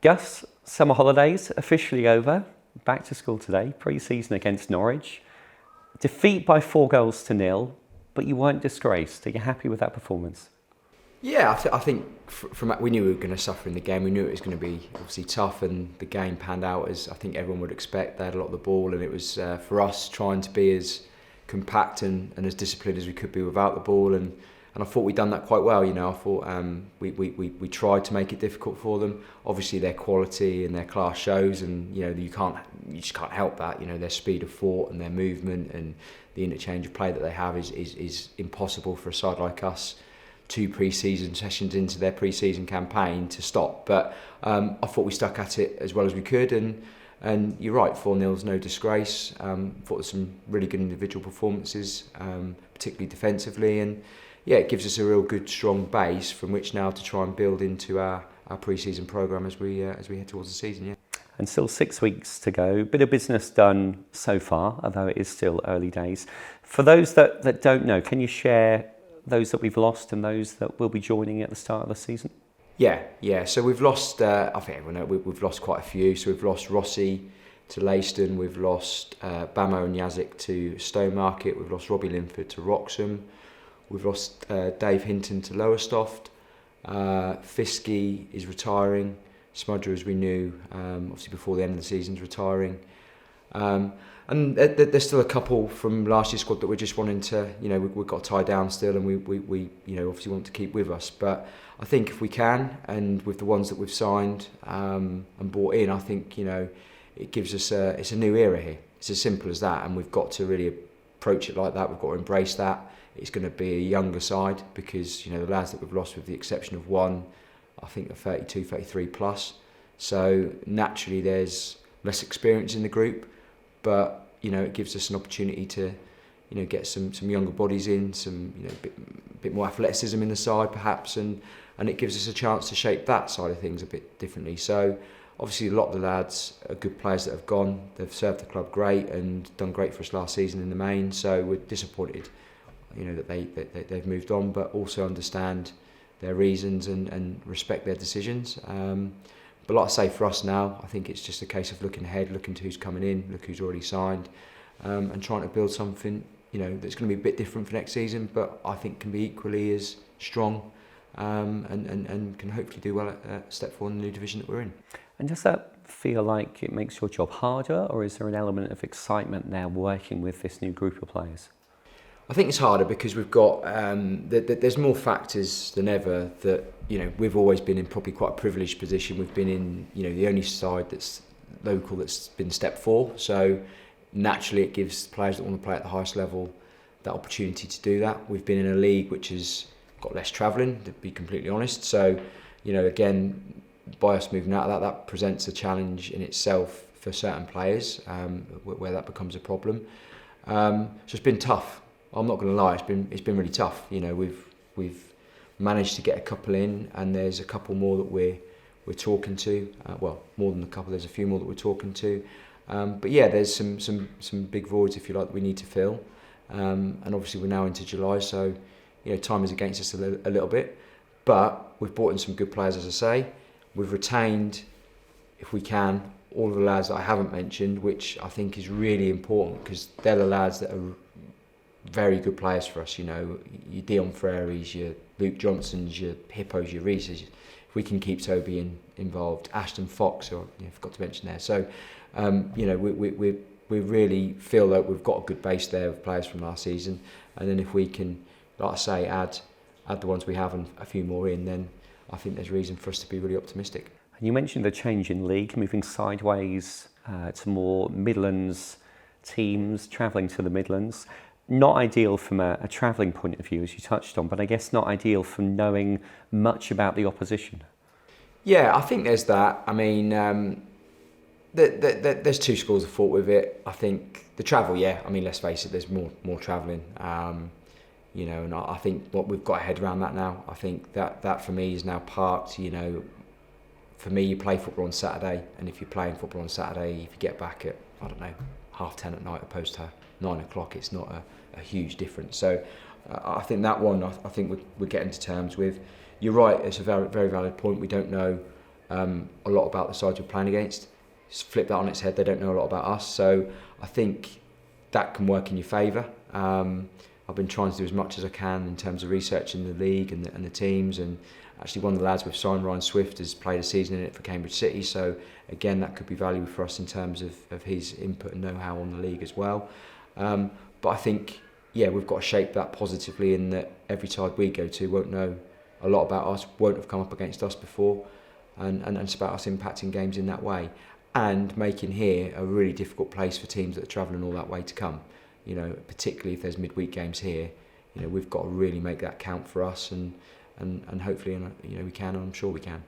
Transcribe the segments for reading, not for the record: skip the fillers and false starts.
Gus, summer holidays officially over. Back to school today, pre-season against Norwich. Defeat by 4-0, but you weren't disgraced. Are you happy with that performance? Yeah, I think we knew we were going to suffer in the game. We knew it was going to be obviously tough, and the game panned out as I think everyone would expect. They had a lot of the ball, and it was for us trying to be as compact and as disciplined as we could be without the ball. And I thought we'd done that quite well. I thought we tried to make it difficult for them. Obviously, their quality and their class shows, and you just can't help that. Their speed of thought and their movement and the interchange of play that they have is impossible for a side like us 2 pre-season sessions into their pre-season campaign to stop. But I thought we stuck at it as well as we could, and you're right, 4-0's no disgrace. Thought there's some really good individual performances, particularly defensively, and yeah, it gives us a real good strong base from which now to try and build into our pre-season programme as we head towards the season. Yeah. And still 6 weeks to go. Bit of business done so far, although it is still early days. For those that don't know, can you share those that we've lost and those that will be joining at the start of the season? Yeah. So we've lost, I think everyone knows, we've lost quite a few. So we've lost Rossi to Leiston, we've lost Bamo and Yazik to Stowmarket, we've lost Robbie Linford to Wroxham, we've lost Dave Hinton to Lowestoft, Fiskey is retiring, Smudger, as we knew, obviously before the end of the season, is retiring. And there's still a couple from last year's squad that we're just wanting to, we've got to tie down still, and we obviously want to keep with us. But I think if we can, and with the ones that we've signed and brought in, I think it gives us it's a new era here. It's as simple as that, and we've got to really approach it like that. We've got to embrace that. It's going to be a younger side because the lads that we've lost, with the exception of one, I think are 32, 33 plus. So naturally, there's less experience in the group. But it gives us an opportunity to, get some younger bodies in, some bit more athleticism in the side perhaps, and it gives us a chance to shape that side of things a bit differently. So obviously a lot of the lads are good players that have gone. They've served the club great and done great for us last season in the main. So we're disappointed, that they've moved on, but also understand their reasons and respect their decisions. But like I say, for us now, I think it's just a case of looking ahead, looking to who's coming in, look who's already signed, and trying to build something, that's going to be a bit different for next season, but I think can be equally as strong, and can hopefully do well at step forward in the new division that we're in. And does that feel like it makes your job harder, or is there an element of excitement now working with this new group of players? I think it's harder because we've got there's more factors than ever that we've always been in probably quite a privileged position. We've been in the only side that's local that's been step 4, so naturally it gives players that want to play at the highest level that opportunity to do that. We've been in a league which has got less travelling, to be completely honest. So again, by us moving out of that presents a challenge in itself for certain players, where that becomes a problem. So it's been tough. I'm not going to lie, it's been really tough. We've managed to get a couple in, and there's a couple more that we're talking to. Well, more than a couple. There's a few more that we're talking to. But yeah, there's some big voids, if you like, that we need to fill. And obviously we're now into July, so time is against us a little bit. But we've brought in some good players, as I say. We've retained, if we can, all of the lads that I haven't mentioned, which I think is really important because they're the lads that are very good players for us. Your Dion Frerys, your Luke Johnsons, your Hippos, your Reeses. If we can keep Toby involved, Ashton Fox, or I forgot to mention there. So we really feel that we've got a good base there of players from last season, and then if we can, like I say, add the ones we have and a few more in, then I think there's reason for us to be really optimistic. You mentioned the change in league, moving sideways to more Midlands teams, travelling to the Midlands. Not ideal from a travelling point of view, as you touched on, but I guess not ideal from knowing much about the opposition. Yeah, I think there's that. I mean, there's 2 schools of thought with it. I think the travel, yeah. I mean, let's face it, there's more travelling. And I think what we've got a head around that now. I think that for me is now parked. For me, you play football on Saturday, and if you're playing football on Saturday, if you get back at 10:30 at night opposed to 9 o'clock, it's not a huge difference. So I think that one, I think we're getting to terms with. You're right, it's a very, very valid point. We don't know a lot about the sides we're playing against. Flip that on its head, they don't know a lot about us. So I think that can work in your favour. I've been trying to do as much as I can in terms of researching the league and the teams, and actually one of the lads we've signed, Ryan Swift, has played a season in it for Cambridge City, so again that could be valuable for us in terms of his input and know-how on the league as well. But I think, yeah, we've got to shape that positively in that every side we go to won't know a lot about us, won't have come up against us before, and it's about us impacting games in that way and making here a really difficult place for teams that are travelling all that way to come. You know, particularly if there's midweek games here, you know, we've got to really make that count for us, and hopefully, you know, we can, and I'm sure we can.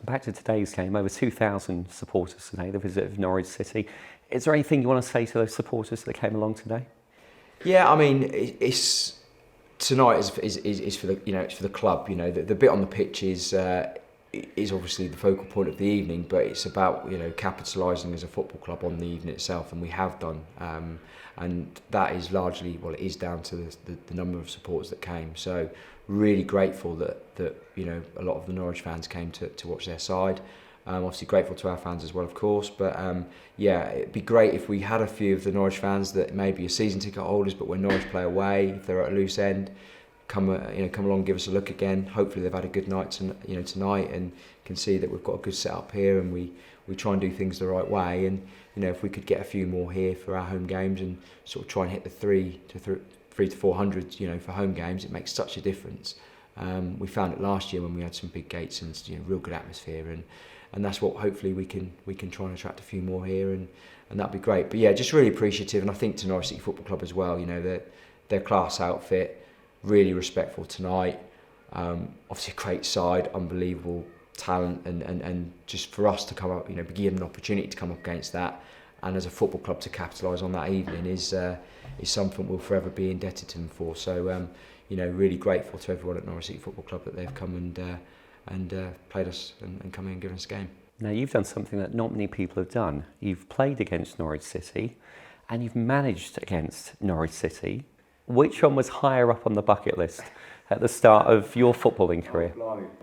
Back to today's game, over 2,000 supporters today, the visit of Norwich City. Is there anything you want to say to those supporters that came along today? Yeah, I mean, it's tonight is for the, you know, it's for the club. You know, the bit on the pitch is obviously the focal point of the evening, but it's about, you know, capitalising as a football club on the evening itself, and we have done. And that is largely, well, it is down to the number of supporters that came. So really grateful that you know, a lot of the Norwich fans came to watch their side. Obviously grateful to our fans as well, of course. But yeah, it'd be great if we had a few of the Norwich fans that maybe are season ticket holders, but when Norwich play away, if they're at a loose end, come along and give us a look again. Hopefully they've had a good night tonight and can see that we've got a good setup here, and we try and do things the right way. And you know, if we could get a few more here for our home games and sort of try and hit the 300 to 400, you know, for home games, it makes such a difference. We found it last year when we had some big gates and, you know, real good atmosphere, and that's what hopefully we can try and attract a few more here, and that'd be great. But yeah, just really appreciative, and I think to Norwich City Football Club as well. You know, their class outfit, really respectful tonight. Obviously a great side, unbelievable talent, and just for us to come up, you know, be given an opportunity to come up against that, and as a football club to capitalise on that evening is something we'll forever be indebted to them for. So you know, really grateful to everyone at Norwich City Football Club that they've come and played us and come in and given us a game. Now, you've done something that not many people have done. You've played against Norwich City and you've managed against Norwich City. Which one was higher up on the bucket list at the start of your footballing career?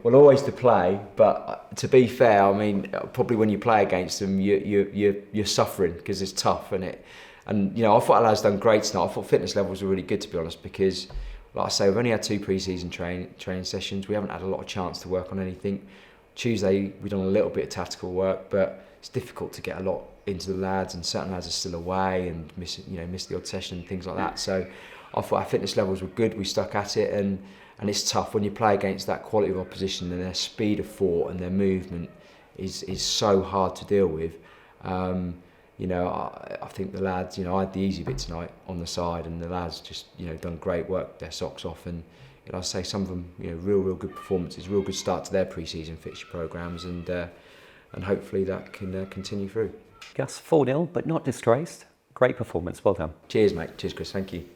Well, always to play, but to be fair, I mean, probably when you play against them, you're suffering because it's tough, and you know, I thought Al's done great tonight. I thought fitness levels were really good, to be honest, because, like I say, we've only had 2 pre-season training sessions. We haven't had a lot of chance to work on anything. Tuesday we've done a little bit of tactical work, but it's difficult to get a lot into the lads, and certain lads are still away and miss the odd session and things like that. So I thought our fitness levels were good. We stuck at it, and it's tough when you play against that quality of opposition, and their speed of thought and their movement is so hard to deal with. You know, I think the lads, you know, I had the easy bit tonight on the side, and the lads just, you know, done great work, their socks off, and you know, I say some of them, you know, real good performances, real good start to their pre-season fixture programmes, and hopefully that can continue through. Gus, 4-0, but not disgraced. Great performance, well done. Cheers, mate. Cheers, Chris. Thank you.